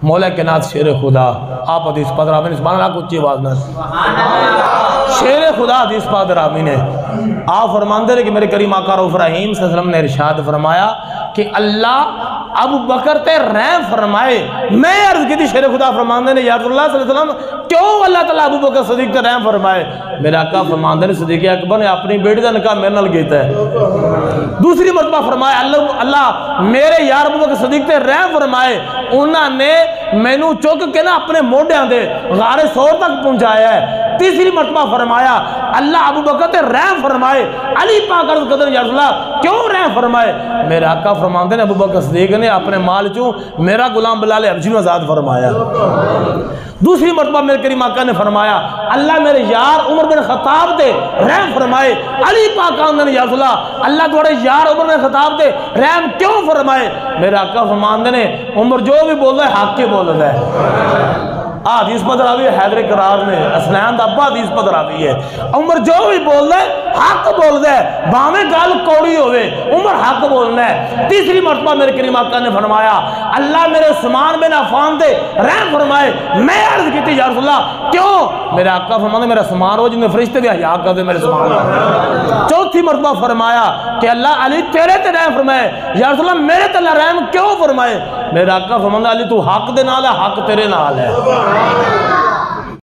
मौला के नाथ शेर खुदा आप हदीस पाक रावी ने सुभान अल्लाह ऊंची आवाज में शेर खुदा हदीस पाक रावी ने आप फरमाते कि मेरे करीम आका रऊफ रहीम सल्लल्लाहु अलैहि वसल्लम ने इरशाद फरमाया कि अल्लाह अबू बकर ते रहम फरमाए। मैं अर्ज की थी शेर खुदा फरमाते ने या रसूलुल्लाह सल्लल्लाहु अलैहि वसल्लम क्यों अल्लाह ताला अबू बकर सदीक ते रहम फरमाए। मेरे आका फरमाते ने सदीक अकबर ने अपनी बेटी का निकाह मेरे नाल कीता है। दूसरी मरतबा फरमाया अल्लाह मेरे यार अबू बकर सदीक ते रहम फरमाए। उन्होंने मैनू चुक के ना अपने मोढियां दे गारे सौर तक पहुंचाया है। तीसरी मरतबा फरमाया अल्लाह अबू बकर ते रहम फरमाए। अली पाक अर्ज़ करते या रसूलल्लाह क्यों रहम फरमाए। मेरे आका फरमाते ने अबू बकर सदीक ने अपने माल चों मेरा गुलाम बिलाल हबशी को आजाद फरमाया। दूसरी मरतबा मेरे करीम आका ने फरमाया अल्लाह मेरे यार उमर बिन खत्ताब ते रहम फरमाए। अली पाक आंदे या रसूलल्लाह अल्लाह थोड़े यार उमर बिन खत्ताब ते रहम क्यों फरमाए। मेरे आका फरमाते ने उमर जो भी बोलता है हक के बोलता है। हदीस पदरावी हैदर करार ने असलैन अब्बा हदीस पदरावी है। उमर जो भी बोलता है हक बोलता है भावें गल कौड़ी होवे उमर हक बोलना है। तीसरी मरतबा मेरे करीम आका ने फरमाया अल्लाह मेरे उस्मान बिन अफ़ान दे रहम फरमाए। मैं अर्ज की या रसूलल्लाह क्यों। मेरे आका फरमाते मेरा उस्मान हो जिन्हें फरिश्ते भी हया करते मेरे उस्मान। चौथी मरतबा फरमाया कि अल्लाह अली तेरे ते रहम फरमाए। या रसूलल्लाह मेरे ते रहम क्यों फरमाए। मेरे आका फरमाते अली तू हक दे नाल है हक तेरे नाल है।